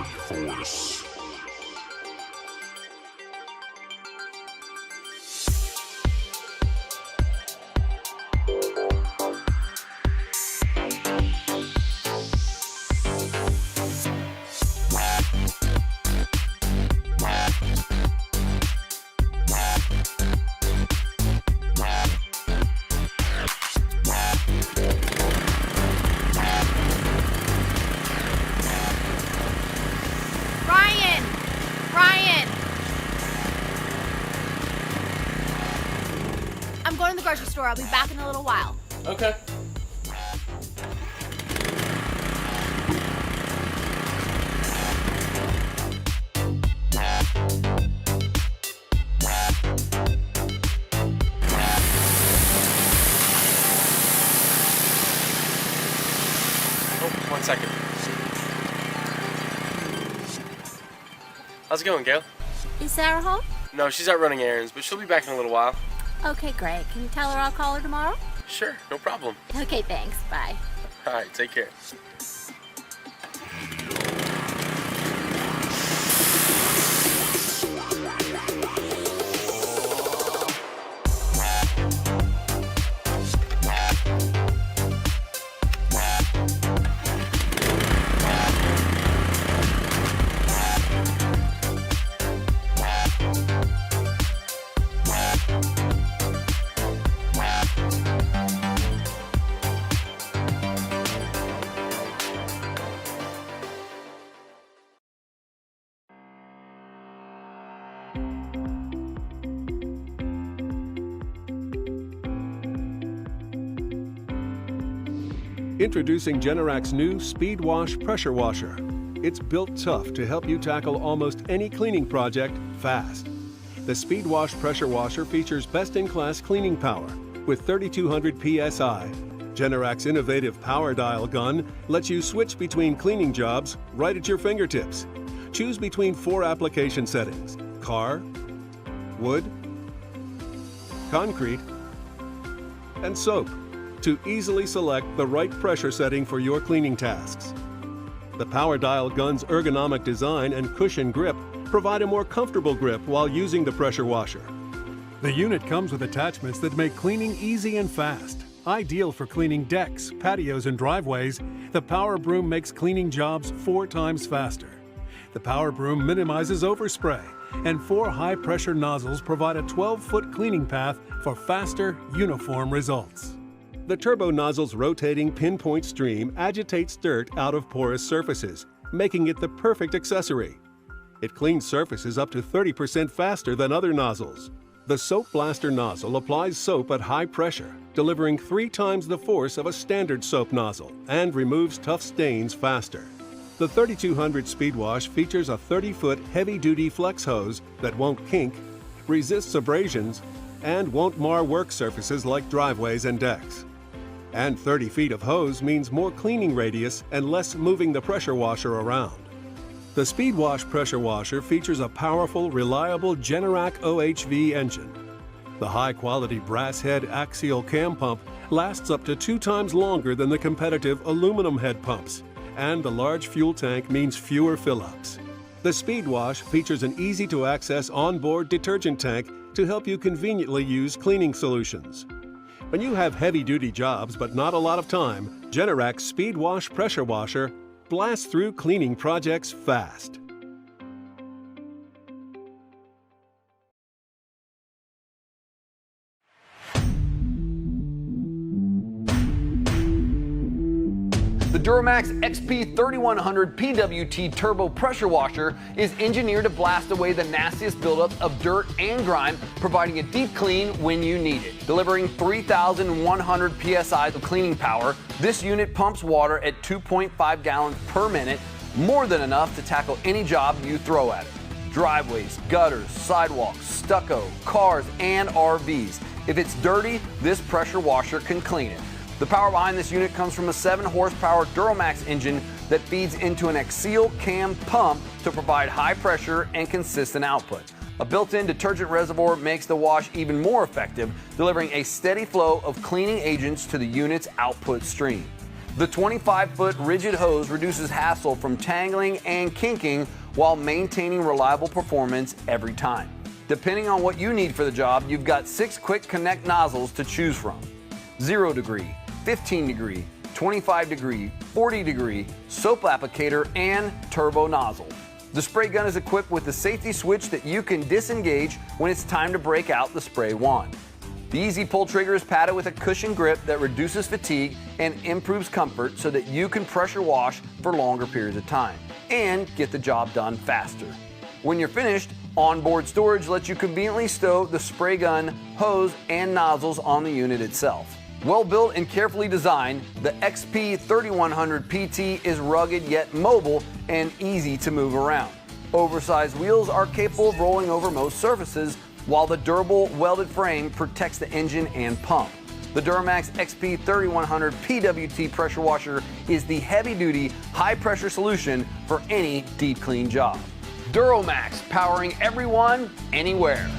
force. I'm going to the grocery store. I'll be back in a little while. Okay. Oh, 1 second. How's it going, Gail? Is Sarah home? No, she's out running errands, but she'll be back in a little while. Okay, great. Can you tell her I'll call her tomorrow? Sure, no problem. Okay, thanks. Bye. All right, take care. Introducing Generac's new Speed Wash Pressure Washer. It's built tough to help you tackle almost any cleaning project fast. The Speed Wash Pressure Washer features best-in-class cleaning power with 3,200 PSI. Generac's innovative power dial gun lets you switch between cleaning jobs right at your fingertips. Choose between 4 application settings: car, wood, concrete, and soap, to easily select the right pressure setting for your cleaning tasks. The power dial gun's ergonomic design and cushion grip provide a more comfortable grip while using the pressure washer. The unit comes with attachments that make cleaning easy and fast. Ideal for cleaning decks, patios, and driveways, the Power Broom makes cleaning jobs 4 times faster. The Power Broom minimizes overspray, and 4 high-pressure nozzles provide a 12-foot cleaning path for faster, uniform results. The turbo nozzle's rotating pinpoint stream agitates dirt out of porous surfaces, making it the perfect accessory. It cleans surfaces up to 30% faster than other nozzles. The Soap Blaster nozzle applies soap at high pressure, delivering 3 times the force of a standard soap nozzle, and removes tough stains faster. The 3200 Speed Wash features a 30-foot heavy-duty flex hose that won't kink, resists abrasions, and won't mar work surfaces like driveways and decks. And 30 feet of hose means more cleaning radius and less moving the pressure washer around. The Speed Wash Pressure Washer features a powerful, reliable Generac OHV engine. The high-quality brass head axial cam pump lasts up to 2 times longer than the competitive aluminum head pumps, and the large fuel tank means fewer fill-ups. The Speed Wash features an easy-to-access onboard detergent tank to help you conveniently use cleaning solutions. When you have heavy-duty jobs but not a lot of time, Generac's Speed Wash Pressure Washer blasts through cleaning projects fast. The Duramax XP3100 PWT Turbo Pressure Washer is engineered to blast away the nastiest buildup of dirt and grime, providing a deep clean when you need it. Delivering 3,100 PSI of cleaning power, this unit pumps water at 2.5 gallons per minute, more than enough to tackle any job you throw at it. Driveways, gutters, sidewalks, stucco, cars, and RVs. If it's dirty, this pressure washer can clean it. The power behind this unit comes from a 7-horsepower Duramax engine that feeds into an axial cam pump to provide high pressure and consistent output. A built-in detergent reservoir makes the wash even more effective, delivering a steady flow of cleaning agents to the unit's output stream. The 25-foot rigid hose reduces hassle from tangling and kinking while maintaining reliable performance every time. Depending on what you need for the job, you've got 6 quick connect nozzles to choose from: 0 degree, 15 degree, 25 degree, 40 degree, soap applicator, and turbo nozzle. The spray gun is equipped with a safety switch that you can disengage when it's time to break out the spray wand. The easy pull trigger is padded with a cushion grip that reduces fatigue and improves comfort so that you can pressure wash for longer periods of time and get the job done faster. When you're finished, onboard storage lets you conveniently stow the spray gun, hose, and nozzles on the unit itself. Well built and carefully designed, the XP3100 PT is rugged yet mobile and easy to move around. Oversized wheels are capable of rolling over most surfaces, while the durable welded frame protects the engine and pump. The Duramax XP3100 PWT pressure washer is the heavy-duty, high-pressure solution for any deep clean job. Duramax, powering everyone, anywhere.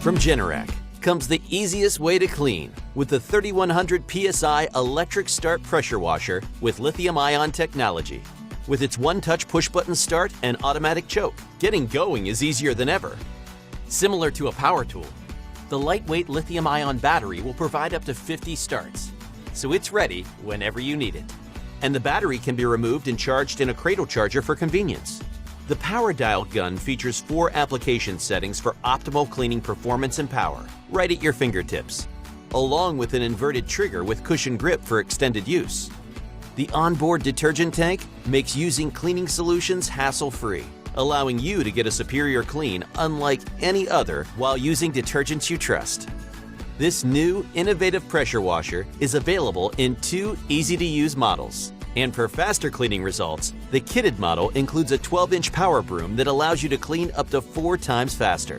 From Generac comes the easiest way to clean with the 3100 PSI electric start pressure washer with lithium-ion technology. With its one-touch push-button start and automatic choke, getting going is easier than ever. Similar to a power tool, the lightweight lithium-ion battery will provide up to 50 starts, so it's ready whenever you need it. And the battery can be removed and charged in a cradle charger for convenience. The power dial gun features 4 application settings for optimal cleaning performance and power, right at your fingertips, along with an inverted trigger with cushion grip for extended use. The onboard detergent tank makes using cleaning solutions hassle-free, allowing you to get a superior clean unlike any other while using detergents you trust. This new, innovative pressure washer is available in 2 easy-to-use models. And for faster cleaning results, the kitted model includes a 12-inch power broom that allows you to clean up to 4 times faster.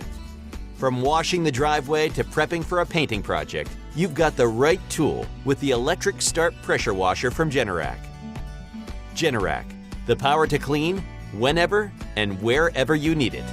From washing the driveway to prepping for a painting project, you've got the right tool with the electric start pressure washer from Generac. Generac, the power to clean whenever and wherever you need it.